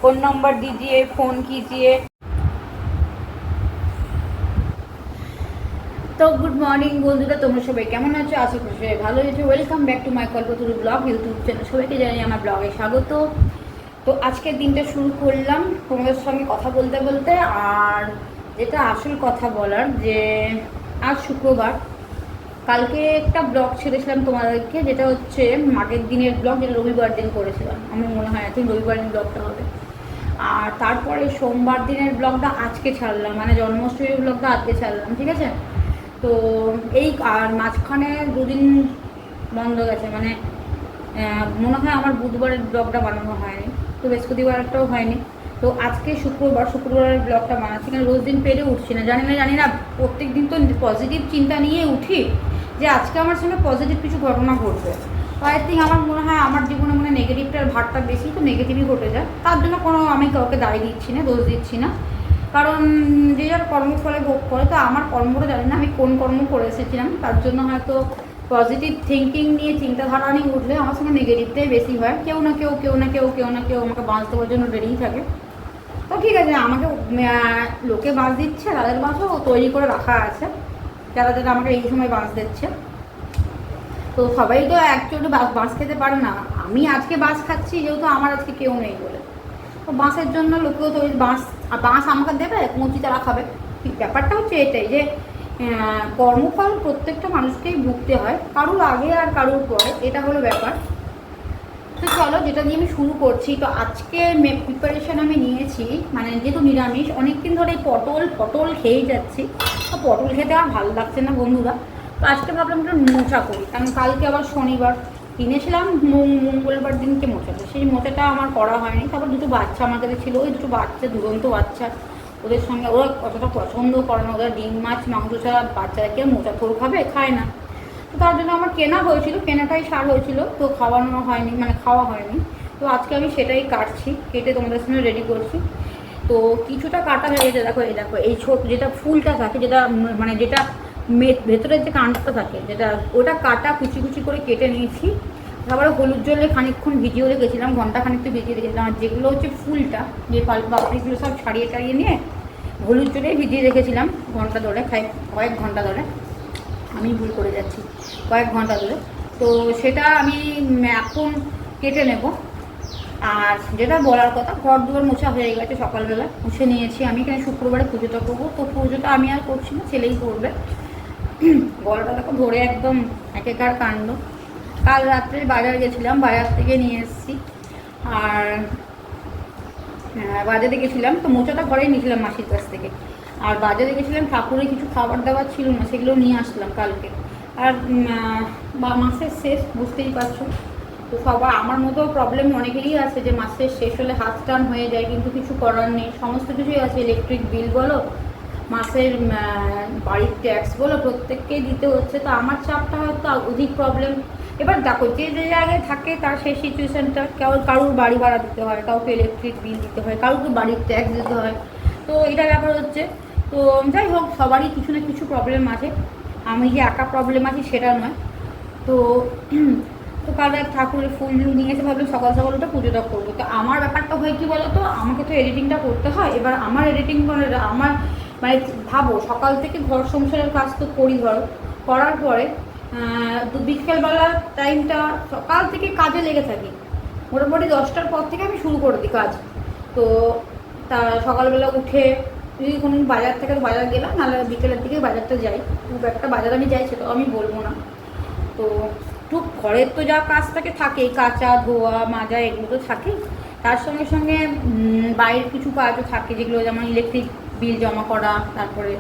Phone number दीजिए, phone कीजिए। तो गुड मर्निंग बंधुरा, तुम्हारा सबाई केमन आछो? आशा कরি সবাই ভালো আছো। Welcome back to my Kalpataru blog YouTube channel. সবাইকে জানাই আমার ব্লগে স্বাগত। তো আজকের দিনটা শুরু করলাম তোমাদের সঙ্গে কথা বলতে বলতে। আর যেটা আসল কথা বলার, যে আজ শুক্রবার, কালকে একটা ব্লগ ছেড়েছিলাম তোমাদেরকে, যেটা হচ্ছে আগের দিনের ব্লগ, যেটা রবিবার দিন করেছিলাম। আমার মনে হয় এখন রবিবার দিন ব্লগটা হবে। আর তারপরে সোমবার দিনের ব্লগটা আজকে ছাড়লাম, মানে জন্মাষ্টমীর ব্লগটা আজকে ছাড়লাম, ঠিক আছে। তো এই আর মাঝখানে দুদিন বন্ধ গেছে, মানে মনে হয় আমার বুধবারের ব্লগটা বানানো হয়নি, তো বৃহস্পতিবারটাও হয়নি। তো আজকে শুক্রবারের ব্লগটা বানাচ্ছি, কারণ রোজ দিন পেরে উঠছি না। জানি না প্রত্যেক দিন তো পজিটিভ চিন্তা নিয়ে উঠি যে আজকে আমার সঙ্গে পজিটিভ কিছু ঘটনা ঘটবে। তো আই থিঙ্ক আমার মনে হয় আমার জীবনে মানে নেগেটিভটার ভারটা বেশি, তো নেগেটিভই ঘটে যায়। তার জন্য কোনো আমি কাউকে দায়ী দিচ্ছি না, দোষ দিচ্ছি না, কারণ যে যার কর্মফলে ভোগ করে। তো আমার কর্মটা জানি না আমি কোন কর্ম করে এসেছিলাম, তার জন্য হয়তো পজিটিভ থিঙ্কিং নিয়ে চিন্তাধারা নিয়ে উঠলে আমার সঙ্গে নেগেটিভটাই বেশি হয়। কেউ না কেউ আমাকে বাঁচ দেওয়ার জন্য রেডি থাকে। তো ঠিক আছে, আমাকে লোকে বাঁচ দিচ্ছে, তাদের বাঁচও তৈরি করে রাখা আছে, যারা আমাকে এই সময় বাঁচ দিচ্ছে। তো সবাই তো অ্যাকচুয়ালি বাঁশ খেতে পারে না। আমি আজকে বাঁশ খাচ্ছি যেহেতু আমার আজকে কেউ নেই বলে। তো বাঁশের জন্য লোকেও তো ওই বাঁশ আমাকে দেবে, কচি তারা খাবে। ব্যাপারটা হচ্ছে এটাই, যে কর্মফল প্রত্যেকটা মানুষকেই ভুগতে হয়, কারুর আগে আর কারুর পরে, এটা হলো ব্যাপার। তো চলো, যেটা দিয়ে আমি শুরু করছি। তো আজকে প্রিপারেশন আমি নিয়েছি, মানে যেহেতু নিরামিষ, অনেকদিন ধরে পটল খেয়েই যাচ্ছি। তো পটল খেতে আমার ভালো লাগছে না বন্ধুরা। তো আজকে ভাবলাম একটু মোচা করি, কারণ কালকে আবার শনিবার কিনেছিলাম, মঙ্গলবার দিনকে মোচাটা, সেই মোচাটা আমার করা হয়নি। তারপর দুটো বাচ্চা আমার কাছে ছিল, ওই দুটো বাচ্চা, দুরন্ত বাচ্চা, ওদের সঙ্গে ওরা অতটা পছন্দ করে না, ওদের ডিম মাছ মাংস ছাড়া বাচ্চারা কেউ মোচা থোর খায় না। তো তার জন্য আমার কেনা হয়েছিল, কেনাটাই সার হয়েছিল, তো খাওয়ানো হয়নি, মানে খাওয়া হয়নি। তো আজকে আমি সেটাই কাটছি, কেটে তোমাদের সামনে রেডি করছি। তো কিছুটা কাটা হয়ে গেছে, দেখো এই ছোট যেটা ফুলটা থাকে, যেটা মানে যেটা ভেতরের যে কাঁচটা থাকে, যেটা ওটা কাটা কুচি কুচি করে কেটে নিয়েছি। তারপরে হলুদ জলে খানিকক্ষণ ভিজিয়ে রেখেছিলাম, ঘন্টা খানিক তো ভিজিয়ে রেখেছিলাম। আর যেগুলো হচ্ছে ফুলটা, যে পাপড়িগুলো সব ছাড়িয়ে নিয়ে হলুদ জলে ভিজিয়ে রেখেছিলাম ঘন্টা ধরে, কয়েক ঘন্টা ধরে। আমি ভুল করে যাচ্ছি, কয়েক ঘন্টা ধরে। তো সেটা আমি এখন কেটে নেব। আর যেটা বলার কথা, ঘর দুয়ার মোছা হয়ে গেছে, সকালবেলা মুছে নিয়েছি। আমি এখানে শুক্রবারে পুজোটা করবো, তো পুজোটা আমি আর করছি না, ছেলেই করবে। গলাটা দেখো ধরে একদম একেকার কাণ্ড। কাল রাত্রে বাজার গেছিলাম, বাজার থেকে নিয়ে এসেছি। আর বাজারে গেছিলাম, তো মোচাটা ঘরেই নিয়েছিলাম মাসির কাছ থেকে। আর বাজারে গেছিলাম, ঠাকুরের কিছু খাবার দাবার ছিল না, সেগুলো নিয়ে আসলাম কালকে। আর মাসের শেষ, বুঝতেই পারছো। তো সবার আমার মতো প্রবলেম অনেকেরই আছে, যে মাসের শেষ হলে হাত টান হয়ে যায়, কিন্তু কিছু করার নেই। সমস্ত কিছুই আছে, ইলেকট্রিক বিল বলো, মাসের বাড়ির ট্যাক্স বলো, প্রত্যেককেই দিতে হচ্ছে। তো আমার চাপটা হয়তো অধিক প্রবলেম। এবার দেখো, যে জায়গায় থাকে তার সেই সিচুয়েশানটা, কারুর বাড়ি ভাড়া দিতে হয়, কাউকে ইলেকট্রিক বিল দিতে হয়, কাউকে বাড়ির ট্যাক্স দিতে হয়। তো এটা ব্যাপার হচ্ছে। তো যাই হোক, সবারই কিছু না কিছু প্রবলেম আছে, আমি যে একা প্রবলেম আছি সেটা নয়। তো তো কাল এক ঠাকুরের ফুল নিয়ে এসে ভাবলাম সকাল সকাল ওটা পুজোটা করবো। তো আমার ব্যাপারটা হয় কি বলো তো, আমাকে তো এডিটিংটা করতে হয়। এবার আমার এডিটিং করে আমার মানে ভাবো, সকাল থেকে ঘর সংসারের কাজ তো করি, ধরো করার পরে বিকেলবেলার টাইমটা সকাল থেকে কাজে লেগে থাকি। মোটামুটি 10টার পর থেকে আমি শুরু করে দিই কাজ। তো তা সকালবেলা উঠে যদি কোনো বাজার থেকে, তো বাজার গেলাম, নাহলে বিকেলের দিকে বাজারটা যাই। খুব একটা বাজার আমি যাই সেটাও আমি বলবো না। তো টুক ঘরের তো যা কাজ থাকেই, কাচা ধোয়া মাজা এগুলো তো থাকেই। তার সঙ্গে সঙ্গে বাইরের কিছু কাজও থাকে, যেগুলো যেমন ইলেকট্রিক বিল জমা করা, তারপরে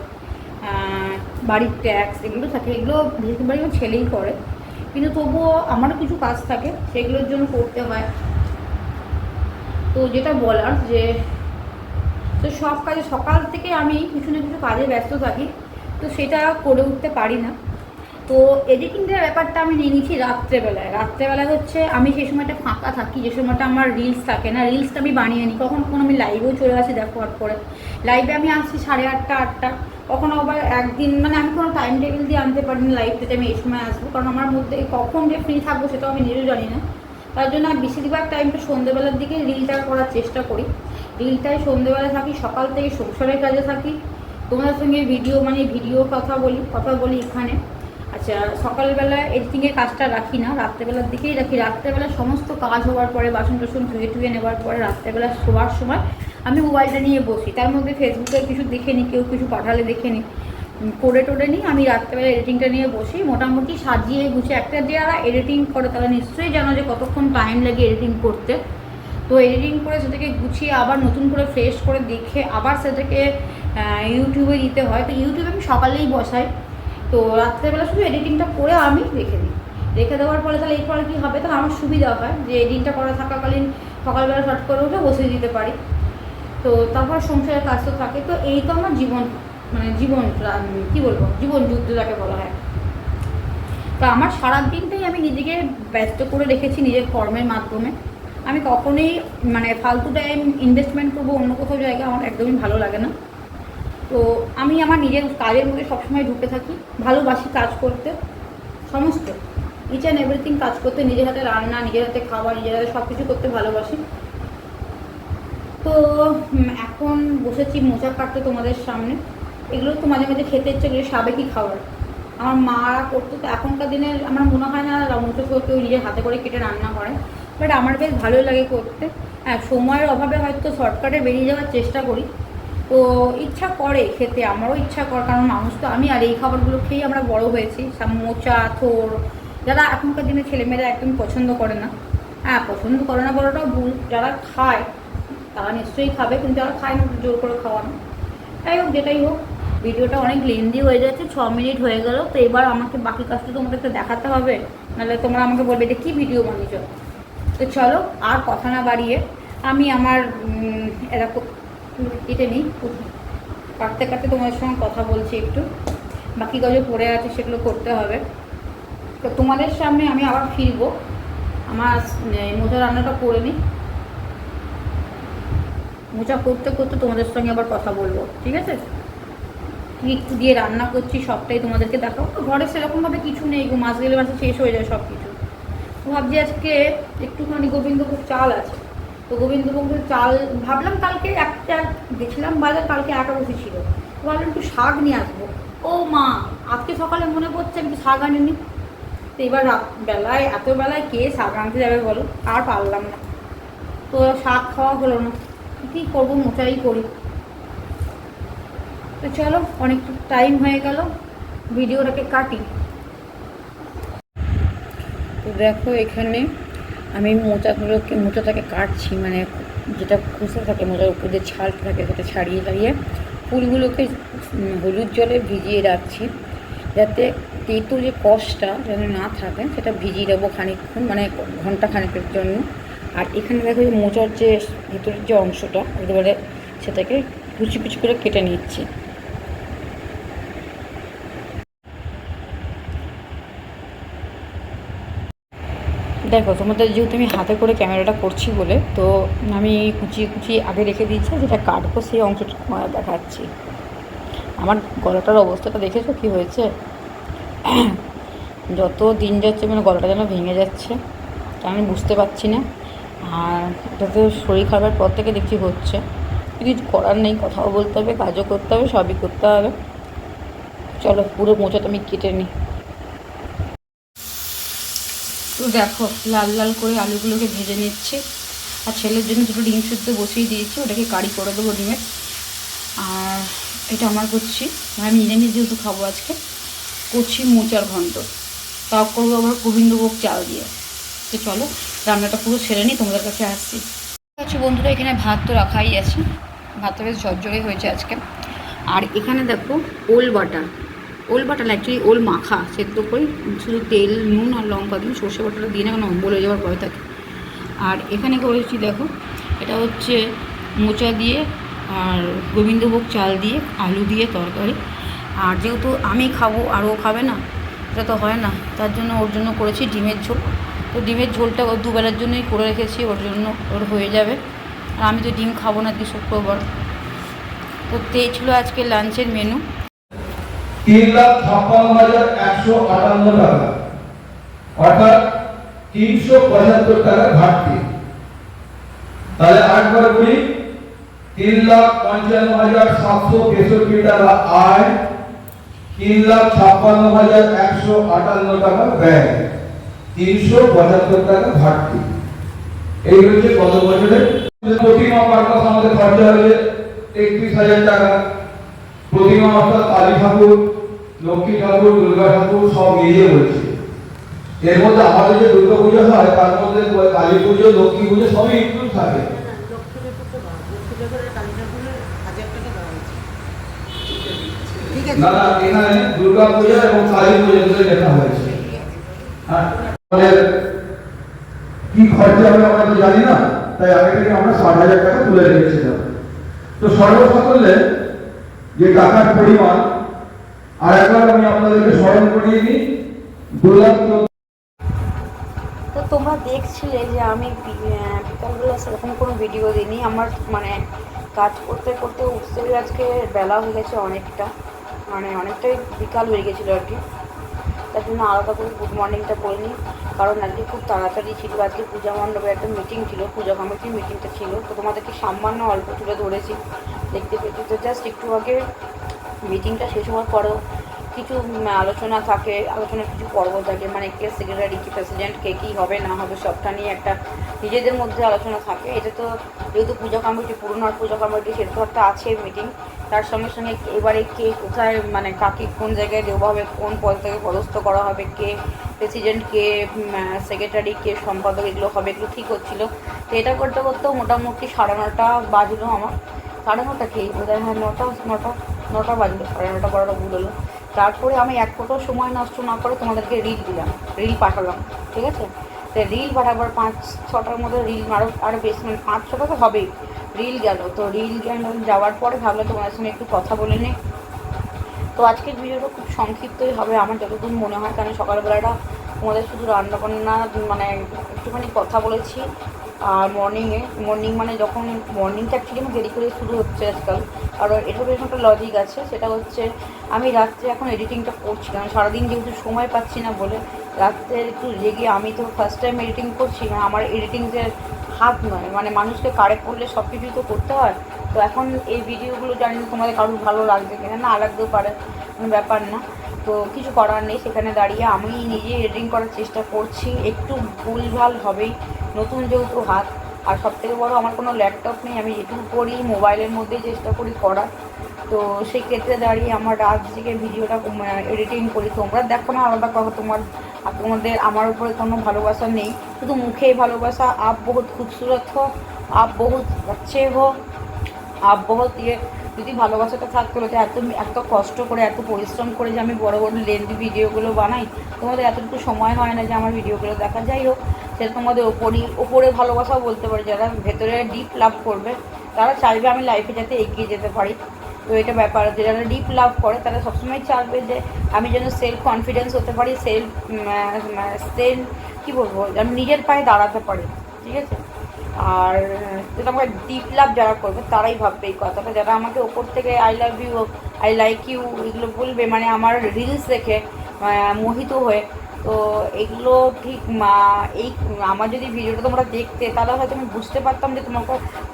বাড়ির ট্যাক্স, এগুলো থাকে। এগুলো বেশিরভাগই ছেলেই করে, কিন্তু তবুও আমারও কিছু কাজ থাকে, সেগুলোর জন্য করতে হয়। তো যেটা বলার, যে তো সব কাজে সকাল থেকে আমি কিছু না কিছু কাজে ব্যস্ত থাকি, তো সেটা করে উঠতে পারি না। তো এডিটিংয়ের ব্যাপারটা আমি নিয়ে নিয়েছি রাত্রেবেলায় হচ্ছে আমি সেই সময়টা ফাঁকা থাকি, যে সময়টা আমার রিলস থাকে না, রিলসটা আমি বানিয়ে নিই। কখনো আমি লাইভেও চলে আসি, দেখো হট করে লাইভে আমি আসছি 8:30 8টা। কখনো আবার একদিন মানে আমি কোনো টাইম টেবিল দিয়ে আনতে পারি না লাইভটাতে আমি এই সময় আসবো, কারণ আমার মধ্যে কখন যে ফ্রি থাকবো সেটাও আমি নিজেও জানি না। তার জন্য আমি বেশিরভাগ টাইমটা সন্ধ্যেবেলার দিকে রিলটা করার চেষ্টা করি। দিনটায় সন্ধ্যেবেলা থাকি, সকাল থেকে সংসারের কাজে থাকি, তোমাদের সঙ্গে ভিডিও কথা বলি এখানে। আচ্ছা, সকালবেলা এডিটিংয়ের কাজটা রাখি না, রাত্রেবেলার দিকেই রাখি। রাত্রেবেলা সমস্ত কাজ হওয়ার পরে, বাসন টাসন ধুয়ে নেওয়ার পরে, রাত্রেবেলা শোয়ার সময় আমি মোবাইলটা নিয়ে বসি। তার মধ্যে ফেসবুকে কিছু দেখে নিই, কেউ কিছু পাঠালে দেখে নিই, করে টোরে নিই। আমি রাত্রেবেলা এডিটিংটা নিয়ে বসি, মোটামুটি সাজিয়ে গুছিয়ে। একটা যারা এডিটিং করে তারা নিশ্চয়ই জানো যে কতক্ষণ টাইম লাগে এডিটিং করতে। তো এডিটিং করে সেটাকে গুছিয়ে আবার নতুন করে ফ্রেশ করে দেখে আবার সেটাকে ইউটিউবে দিতে হয়। তো ইউটিউবে আমি সকালেই বসাই। তো রাত্রেবেলা শুধু এডিটিংটা করে আমি রেখে দেওয়ার ফলে তাহলে এরপরে কী হবে, তাহলে আমার সুবিধা হয় যে এডিটিংটা করা থাকাকালীন সকালবেলা শর্ট করে উঠে বসিয়ে দিতে পারি। তো তারপর সংসারের কাজ তো থাকে। তো এই তো আমার জীবন, কী বলবো, জীবন যুদ্ধ যাকে বলা হয়। তো আমার সারাদিনটাই আমি নিজেকে ব্যস্ত করে রেখেছি নিজের কর্মের মাধ্যমে। আমি কখনোই ফালতু টাইম ইনভেস্টমেন্ট করবো অন্য কোথাও জায়গায় আমার একদমই ভালো লাগে না। তো আমি আমার নিজের কাজের মধ্যে সবসময় ঢুকে থাকি। ভালোবাসি কাজ করতে, সমস্ত ইচ অ্যান্ড এভরিথিং কাজ করতে। নিজের হাতে রান্না, নিজের হাতে খাওয়া, নিজের হাতে সব কিছু করতে ভালোবাসি। তো এখন বসেছি মোচা কাটতে তোমাদের সামনে। এগুলো তো মাঝে মাঝে খেতে ইচ্ছে করে, সাবেকি খাবার আমার মারা করতো। তো এখনকার দিনে আমার মনে হয় না মোচা কেউ নিজের হাতে করে কেটে রান্না করে, বাট আমার বেশ ভালোই লাগে করতে। হ্যাঁ, সময়ের অভাবে হয়তো শর্টকাটে বেরিয়ে যাওয়ার চেষ্টা করি। তো ইচ্ছা করে খেতে, আমারও ইচ্ছা করে, কারণ মানুষ তো আমি, আর এই খাবারগুলো খেয়েই আমরা বড় হয়েছি। মোচা, থোড়, যারা এখনকার দিনে ছেলেমেয়েরা একদম পছন্দ করে না। হ্যাঁ, পছন্দ করে না বলাটাও ভুল, যারা খায় তারা নিশ্চয়ই খাবে, কিন্তু যারা খায় না জোর করে খাওয়ানো। যাই হোক, যেটাই হোক, ভিডিওটা অনেক লেন্দি হয়ে যাচ্ছে, 6 মিনিট হয়ে গেল। তো এবার আমাকে বাকি কাজটা তোমাদেরকে দেখাতে হবে, নাহলে তোমরা আমাকে বলবে যে কী ভিডিও বানিয়েছ। তো চলো আর কথা না বাড়িয়ে আমি আমার এরকম কেটে নিই। কাটতে কাটতে তোমাদের সঙ্গে কথা বলছি একটু। বাকি কাজও পড়ে আছে, সেগুলো করতে হবে। তো তোমাদের সামনে আমি আবার ফিরবো, আমার মোচা রান্নাটা করে নিই। মোচা করতে করতে তোমাদের সঙ্গে আবার কথা বলবো, ঠিক আছে? কী একটু দিয়ে রান্না করছি সবটাই তোমাদেরকে দেখাবো। ঘরে সেরকমভাবে কিছু নেই গো, মাছ গেলে মাছে শেষ হয়ে যায় সব কিছু। ভাবছি আজকে একটুখানি গোবিন্দভোগ চাল আছে, তো গোবিন্দভোগের চাল ভাবলাম কালকে একটা দেখছিলাম বাজার, কালকে একাদশী ছিল, তো ভাবলাম একটু শাক নিয়ে আসবো। ও মা, আজকে সকালে মনে পড়ছে আমি তো শাক আনিনি। তো এবার এত বেলায় কে শাক আনতে যাবে বলো, আর পারলাম না। তো শাক খাওয়া হলো না, কী করবো, মোচাই করি। তো চলো, অনেক টাইম হয়ে গেল, ভিডিওটাকে কাটি। তো দেখো এখানে আমি মোচাটাকে কাটছি, যেটা খোসা থাকে মোচার উপর যে ছালটা থাকে সেটা ছাড়িয়ে ফুলগুলোকে হলুদ জলে ভিজিয়ে রাখছি, যাতে তেতো যে কষটা যেন না থাকে, সেটা ভিজিয়ে দেবো খানিকক্ষণ, ঘন্টা খানিকের জন্য। আর এখানে দেখো যে মোচার যে ভিতরের যে অংশটা একেবারে সেটাকে কুচি কুচি করে কেটে নিচ্ছি। দেখো তোমাদের যেহেতু আমি হাতে করে ক্যামেরাটা করছি বলে, তো আমি কুচি আগে রেখে দিয়েছি, যেটা কাটবো সেই অংশটা দেখাচ্ছি। আমার গলাটার অবস্থাটা দেখেছো কী হয়েছে? যত দিন যাচ্ছে গলাটা যেন ভেঙে যাচ্ছে, আমি বুঝতে পারছি না। আর এটাতে শরীর খারাপের পর থেকে দেখছি হচ্ছে, কিছু করার নেই, কথাও বলতে হবে, কাজও করতে হবে, সবই করতে হবে। চলো পুরো মোচাটা আমি কেটে নিই। তো দেখো লাল লাল করে আলুগুলোকে ভেজে নিচ্ছি, আর ছেলের জন্য দুটো ডিম সিদ্ধ বসিয়ে দিয়েছি, ওটাকে কারি করে দেবো ডিমের। আর এটা আমার করছি, আমি নিরামিষ যেহেতু খাবো আজকে, করছি মোচার ঘন্ট, তাও করবো আবার গোবিন্দভোগ চাল দিয়ে। তো চলো রান্নাটা পুরো ছেড়ে নিই, তোমাদের কাছে আসছি। আচ্ছা বন্ধুরা, এখানে ভাত তো রাখাই আছে, ভাতটা বেশ ঝরঝরে হয়েছে আজকে। আর এখানে দেখো ওল বাটা অ্যাকচুয়ালি ওল মাখা সেদ্ধ করে শুধু তেল, নুন আর লঙ্কা দিন, সর্ষে বাটাটা দিয়ে না, কারণ অম্বল হয়ে যাওয়ার ভয় থাকে। আর এখানে করেছি দেখো, এটা হচ্ছে মোচা দিয়ে আর গোবিন্দভোগ চাল দিয়ে আলু দিয়ে তরকারি। আর যেহেতু আমি খাবো আর ও খাবে না, এটা তো হয় না, তার জন্য ওর জন্য করেছি ডিমের ঝোল। তো ডিমের ঝোলটা ওর দুবেলার জন্যই করে রেখেছি, ওর জন্য ওর হয়ে যাবে। আর আমি তো ডিম খাবো না, শুক্রবার। তো এই ছিল আজকে লাঞ্চের মেনু। 3,56,158 টাকা, অর্থাৎ 375 টাকা ঘাটতি। তাহলে 8 বার গুলি 3,55,763 টাকা আয়, 3,56,158 টাকা ব্যয়, 375 টাকা ঘাটতি। এই হচ্ছে গত বছরের প্রতিমা পারপাস আমাদের খরচা হয়েছে 31,000 টাকা। প্রতিমা অর্থাৎ কালী ঠাকুর, লক্ষ্মী ঠাকুর, দুর্গা ঠাকুর সব মিলিয়ে হয়েছে। এর মধ্যে আমাদের যে দুর্গা পুজো হয় তার মধ্যে কালী পুজো, লক্ষ্মী পুজো সবই ইনক্লুড থাকে। না না, এখানে দুর্গা পূজা এবং কালী পুজো দুটো লেখা হয়েছে। হ্যাঁ, আমাদের কি খরচা হবে আমরা তো জানি না, তাই আগে থেকে আমরা 60,000 টাকা তুলে রেখেছিলাম। তো সর্বসাকল্যে যে টাকার পরিমাণ আর একবার আমি আপনাদেরকে স্মরণ করিয়ে দিই, 2,00,000। তো তোমরা দেখছিলে যে আমি বিকালবেলা সেরকম কোনো ভিডিও দিইনি। আমার মানে কাজ করতে করতে উঠতে আজকে বেলা হয়ে গেছে অনেকটা, মানে অনেকটাই বিকাল হয়ে গেছিলো আর কি। তার জন্য আলাদা করে গুড মর্নিংটা বলিনি, কারণ আজকে খুব তাড়াতাড়ি ছিল। আজকে পূজা মণ্ডপে একটা মিটিং ছিল, পূজা কমিটির মিটিংটা ছিল। তো তোমাদেরকে সামান্য অল্প তুলে ধরেছি, দেখতে পেয়েছি। তো জাস্ট একটু আগে মিটিংটা শেষ হওয়ার পরেও কিছু আলোচনা থাকে, আলোচনার কিছু পর্ব থাকে, মানে কে সেক্রেটারি, কি প্রেসিডেন্ট, কে কী হবে না হবে সবটা নিয়ে একটা নিজেদের মধ্যে আলোচনা থাকে। এটা তো যেহেতু পূজা কমিটি, পুরনো পূজা কমিটি, সেটা তো একটা আছে মিটিং। তার সঙ্গে সঙ্গে এবারে কে কোথায়, মানে কাকে কোন জায়গায় দেওয়া হবে, কোন পদ থেকে পদস্থ করা হবে, কে প্রেসিডেন্ট, কে সেক্রেটারি, কে সম্পাদক, এগুলো হবে, এগুলো ঠিক হচ্ছিলো। তো এটা করতে করতেও মোটামুটি 9:30 বাজলো আমার। 9:30 কি বোধহয়, হ্যাঁ 9টা বাজলো, 9:30 12টা ভুল হলো। তারপরে আমি এক ফোটাও সময় নষ্ট না করে তোমাদেরকে রিল দিলাম, রিল পাঠালাম, ঠিক আছে। তো রিল পাঠাবার 5-6টার মধ্যে রিল আরও বেশি, মানে 5-6টা তো হবেই রিল গেল। তো রিল যাওয়ার পরে ভাবলাম তোমাদের সঙ্গে একটু কথা বলে নিই। তো আজকের ভিডিওটা খুব সংক্ষিপ্তই হবে আমার যতদূর মনে হয়, কারণ সকালবেলাটা তোমাদের শুধু রান্নাবান্না মানে একটুখানি কথা বলেছি। আর মর্নিং মানে যখন মর্নিংটা অ্যাকচুয়ালি আমি দেরি করে শুরু হচ্ছে আজকাল। আর এটার পেছনে একটা লজিক আছে, সেটা হচ্ছে আমি রাত্রে এখন এডিটিংটা করছি, কারণ সারাদিন যেহেতু সময় পাচ্ছি না বলে রাত্রে একটু জেগে, আমি তো ফার্স্ট টাইম এডিটিং করছি না, আমার এডিটিং যে হাত নয়, মানে মানুষকে কারেক্ট করলে সব কিছুই তো করতে হয়। তো এখন এই ভিডিওগুলো জানি না তোমাদের কারোর ভালো লাগবে কিনা, না লাগতেও পারে, কোনো ব্যাপার না। তো কিছু করার নেই, সেখানে দাঁড়িয়ে আমি নিজে এডিটিং করার চেষ্টা করছি। একটু ভুলভাল হবেই, নতুন যেহেতু হাত। আর সবথেকে বড়, আমার কোনো ল্যাপটপ নেই, আমি যেটুকু করি মোবাইলের মধ্যেই চেষ্টা করি করার। তো সেই ক্ষেত্রে দাঁড়িয়ে আমার রাত থেকে ভিডিওটা এডিটিং করি। তোমরা দেখো না, আলাদা কথা, তোমাদের আমার উপরে কোনো ভালোবাসা নেই, শুধু মুখেই ভালোবাসা। আপ বহুত খুবসুরত হো, আপ বহুত अच्छे হো, আপ বহুত ইয়ে। যদি ভালোবাসাটা থাকতো তো এত কষ্ট করে, এত পরিশ্রম করে যে আমি বড় বড় লেন্থি ভিডিওগুলো বানাই, তোমাদের এতটুকু সময় হয় না যে আমার ভিডিওগুলো দেখা। যাই হোক, সেটা তোমাদের ওপরে ভালোবাসাও বলতে পারি। যারা ভেতরে ডিপ লাভ করবে তারা চাইবে আমি লাইফে যাতে এগিয়ে যেতে পারি। তো এটা ব্যাপার, যারা ডিপ লাভ করে তারা সবসময় চাইবে যে আমি যেন সেলফ কনফিডেন্স হতে পারি, সেলফ কী বলবো, আমি নিজের পায়ে দাঁড়াতে পারি, ঠিক আছে। আর যেটা আমাকে ডিপ লাভ যারা করবে তারাই ভাববে এই কথাটা। যারা আমাকে ওপর থেকে I love you, I like you এগুলো বলবে, মানে আমার রিলস দেখে মোহিত হয়ে, তো এগুলো ঠিক এই আমার যদি ভিডিওটা তোমরা দেখতে, তাহলে হয়তো আমি বুঝতে পারতাম যে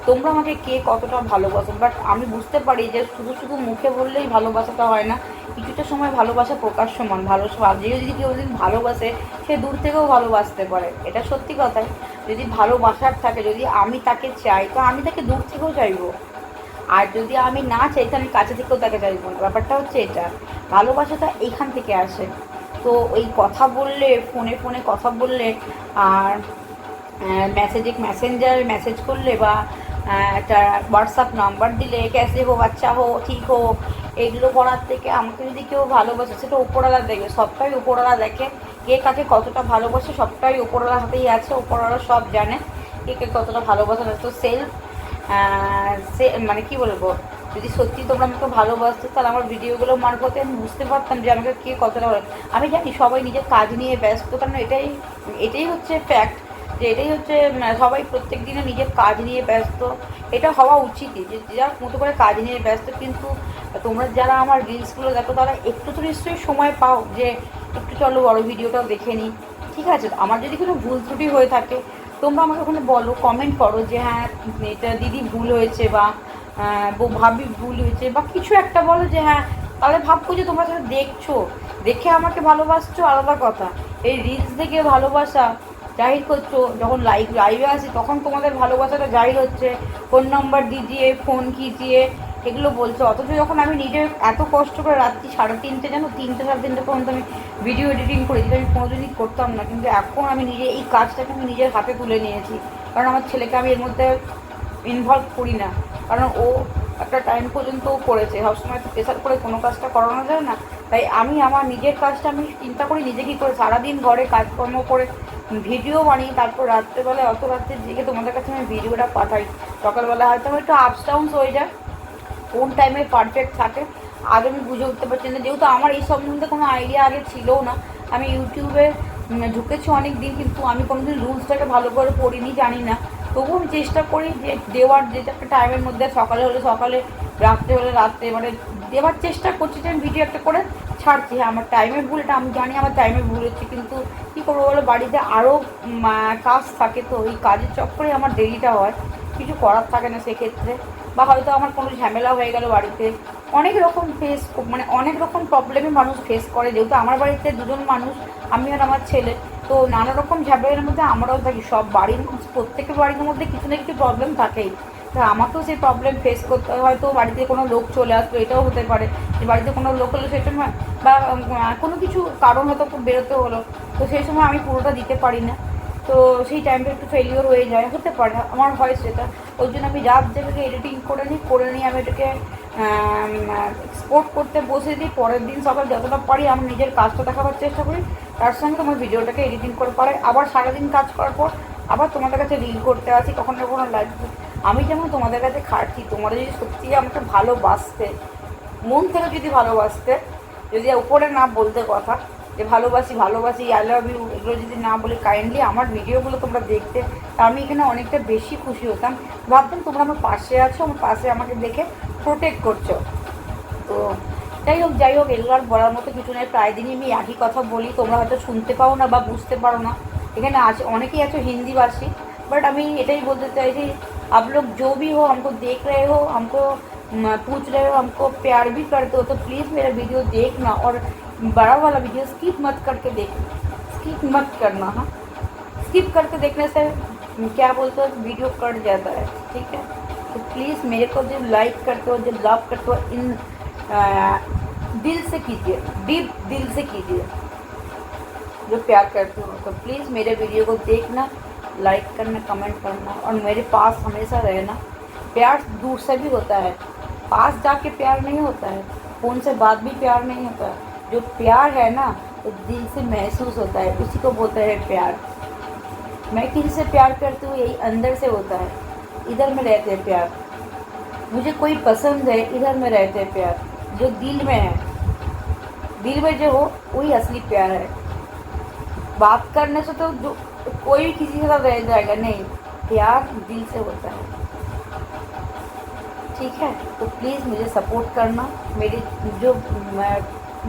তোমরা আমাকে কে কতটা ভালোবাসো। বাট আমি বুঝতে পারি যে শুধু মুখে বললেই ভালোবাসাটা হয় না, কিছুটা সময় ভালোবাসা প্রকাশ্যমান। যদি কেউ যদি ভালোবাসে, সে দূর থেকেও ভালোবাসতে পারে, এটা সত্যি কথাই। যদি ভালোবাসার থাকে, যদি আমি তাকে চাই, তো আমি তাকে দূর থেকেও চাইবো। আর যদি আমি না চাই, তো আমি কাছে থেকেও তাকে চাইবো না। ব্যাপারটা হচ্ছে এটা, ভালোবাসাটা এইখান থেকে আসে। তো ওই কথা বললে, ফোনে কথা বললে, আর মেসেঞ্জারে মেসেজ করলে, বা একটা হোয়াটসঅ্যাপ নাম্বার দিলে, ক্যাসে হো, বাচ্চা হো, ঠিক হো, এগুলো করার থেকে আমাকে যদি কেউ ভালোবাসে, সেটা উপরওয়ালা দেখবে, সবটাই উপরওয়ালা দেখে। কে কাকে কতটা ভালোবাসে সবটাই উপরওয়ালার হাতেই আছে, উপরওয়ালা সব জানে কে কে কতটা ভালোবাসে। তো মানে কী বলবো, যদি সত্যি তোমরা আমাকে ভালোবাসতো, তাহলে আমার ভিডিওগুলো মারফতে আমি বুঝতে পারতাম যে আমাকে কে কতটা ভালো। আমি জানি সবাই নিজের কাজ নিয়ে ব্যস্ত, কারণ এটাই হচ্ছে ফ্যাক্ট, যে এটাই হচ্ছে সবাই প্রত্যেক দিনে নিজের কাজ নিয়ে ব্যস্ত। এটা হওয়া উচিতই, যে যার মতো করে কাজ নিয়ে ব্যস্ত। কিন্তু তোমরা যারা আমার রিলসগুলো দেখো, তারা একটু তো নিশ্চয়ই সময় পাও যে একটু চলো বড় ভিডিওটাও দেখে নিই, ঠিক আছে। আমার যদি কোনো ভুল ত্রুটি হয়ে থাকে, তোমরা আমাকে ওখানে বলো, কমেন্ট করো যে হ্যাঁ এটা দিদি ভুল হয়েছে, বা ভাবি ভুল হয়েছে বা কিছু একটা বলো যে হ্যাঁ, তাহলে ভাববো যে তোমরা সেটা দেখছো, দেখে আমাকে ভালোবাসছো আলাদা কথা। এই রিলস দেখে ভালোবাসা জাহির করছো, যখন লাইভে আসি তখন তোমাদের ভালোবাসাটা জাহির হচ্ছে, ফোন নাম্বার দিজিয়ে, ফোন খিচিয়ে এগুলো বলছো। অথচ যখন আমি নিজে এত কষ্ট করে রাত্রি 3:30 জানো, 3টে 3:30 পর্যন্ত আমি ভিডিও এডিটিং করি, যেটা আমি কোনোদিনই করতাম না, কিন্তু এখন আমি নিজে এই কাজটাকে আমি নিজের হাতে তুলে নিয়েছি। কারণ আমার ছেলেকে আমি এর মধ্যে ইনভলভ করি না, কারণ ও একটা টাইম পর্যন্ত ও করেছে, সবসময় তো প্রেশার করে কোনো কাজটা করানো যায় না। তাই আমি আমার নিজের কাজটা আমি চিন্তা করি নিজে কী করে সারাদিন ঘরে কাজকর্ম করে ভিডিও বানিয়ে তারপর রাত্রেবেলায় অত রাত্রে জেগে তোমাদের কাছে আমি ভিডিওটা পাঠাই। সকালবেলা হয়তো আমার একটু আপস ডাউনস হয়ে যায়, কোন টাইমে পারফেক্ট থাকে আজ আমি বুঝে উঠতে পারছি না, যেহেতু আমার এই সম্বন্ধে কোনো আইডিয়া আগে ছিলও না। আমি ইউটিউবে ঢুকেছি অনেক দিন, কিন্তু আমি কোনোদিন রুলসটাকে ভালো করে পড়িনি, জানি না। তবুও আমি চেষ্টা করি যে দেওয়ার যেটা একটা টাইমের মধ্যে, সকালে হলে সকালে, রাত্রে হলে রাত্রে, মানে দেওয়ার চেষ্টা করছি যে আমি ভিডিও একটা করে ছাড়ছি। হ্যাঁ, আমার টাইমের ভুল, এটা আমি জানি আমার টাইমের ভুল হচ্ছে, কিন্তু কী করবো বলো, বাড়িতে আরও কাজ থাকে, তো এই কাজের চক্করে আমার দেরিটা হয়, কিছু করার থাকে না সেক্ষেত্রে। বা হয়তো আমার কোনো ঝামেলা হয়ে গেল বাড়িতে, অনেক রকম মানে অনেক রকম প্রবলেমে মানুষ ফেস করে, যেহেতু আমার বাড়িতে দুজন মানুষ, আমি আর আমার ছেলে, তো নানা রকম ঝামেলার মধ্যে আমরাও থাকি। সব বাড়ির প্রত্যেকের বাড়ির মধ্যে কিছু না কিছু প্রবলেম থাকেই, তো আমাকেও সেই প্রবলেম ফেস করতে হয়। হয়তো বাড়িতে কোনো লোক চলে আসলো, এটাও হতে পারে যে বাড়িতে কোনো লোক হলো সেটা নয়, বা কোনো কিছু কারণ হয়তো বেরোতে হলো, তো সেই সময় আমি পুরোটা দিতে পারি না, তো সেই টাইমটা একটু ফেলিওর হয়ে যায়, হতে পারে, আমার হয় সেটা। ওই জন্য আমি রাত জেগে এডিটিং করে নিই আমি এটাকে এক্সপোর্ট করতে বসে দিই। পরের দিন সকাল যতটা পারি আমি নিজের কাজটা দেখাবার চেষ্টা করি, তার সঙ্গে তোমার ভিডিওটাকে এডিটিং করে পারে। আবার সারাদিন কাজ করার পর আবার তোমাদের কাছে রিল করতে আসি, কখনো কখনো লাইভ। আমি যেমন তোমাদের কাছে খাটছি, তোমরা যদি সত্যি আমাকে ভালোবাসতে, মন থেকে যদি ভালোবাসতে, যদি উপরে না বলতে কথা যে ভালোবাসি আই লাভ ইউ, এগুলো যদি না বলে কাইন্ডলি আমার ভিডিওগুলো তোমরা দেখতে, তা আমি এখানে অনেকটা বেশি খুশি হতাম। ভাবতাম তোমরা আমার পাশে আছো, আমার পাশে আমাকে দেখে প্রোটেক্ট করছো। তো যাই হোক এগুলো আর বলার মতো কিছু নয়, প্রায় দিনই আমি একই কথা বলি, তোমরা হয়তো শুনতে পাও না বা বুঝতে পারো না। এখানে আছে অনেকেই আছো হিন্দিভাষী, बट আমি এটাই বলতে চাই যে आप लोग जो भी हो, हमको देख रहे हो, हमको पूछ रहे हो, हमको प्यार भी करते हो, तो प्लीज़ मेरा वीडियो देखना, और बड़ा वाला वीडियो स्किप मत करके देखना, स्किप मत करना। हाँ, स्किप करके देखने से क्या बोलते हो, वीडियो कट जाता है, ठीक है। तो प्लीज़ मेरे को जो लाइक करते हो, जो लव करते हो, इन दिल से कीजिए, डीप दिल से कीजिए जो प्यार करते हो। तो प्लीज़ मेरे वीडियो को देखना, लाइक करना, कमेंट करना, और मेरे पास हमेशा रहना। प्यार दूर से भी होता है, पास जाके प्यार नहीं होता है, फ़ोन से बात भी प्यार नहीं होता है। जो प्यार है ना, वो दिल से महसूस होता है, उसी को बोलते हैं प्यार। मैं किसी से प्यार करती हूँ, यही अंदर से होता है, इधर में रहते हैं प्यार। मुझे कोई पसंद है, इधर में रहते हैं प्यार। जो दिल में है, दिल में जो हो वही असली प्यार है। बात करने से तो जो कोई भी किसी के साथ रह जाएगा, नहीं, प्यार दिल से होता है, ठीक है। तो प्लीज़ मुझे सपोर्ट करना, मेरे जो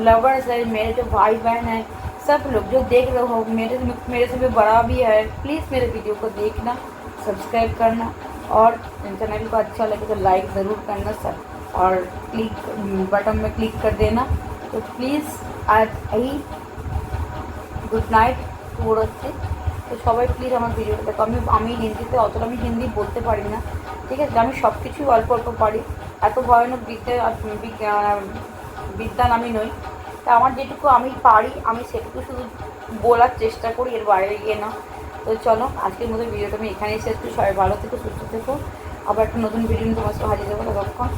लवर्स है, मेरे जो भाई बहन हैं, सब लोग जो देख रहे हो, मेरे से भी बड़ा भी है, प्लीज़ मेरे वीडियो को देखना, सब्सक्राइब करना, और चैनल को अच्छा लगे तो लाइक ज़रूर करना सर, और क्लिक बटन में क्लिक कर देना। तो प्लीज़ आज यही गुड नाइट শুভ রাত্রি। তো সবাই প্লিজ আমার ভিডিওটা দেখো। আমি হিন্দিতে অতটা আমি হিন্দি বলতে পারি না, ঠিক আছে, আমি সব কিছুই অল্প অল্প পারি, এত ভয়ানক বিদ্যান আমি নই। তা আমার যেটুকু আমি পারি আমি সেটুকু শুধু বলার চেষ্টা করি, এর বাইরে গিয়ে না। তো চলো আজকের মতো ভিডিওটা আমি এখানেই শেষ করি। সবাই ভালো থেকো, সুস্থ থেকো, আবার একটা নতুন ভিডিও নিয়ে তোমার সাথে হাজির দেবো। ততক্ষণ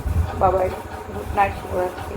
বাবাই, গুড নাইট, শুভরাত্রি।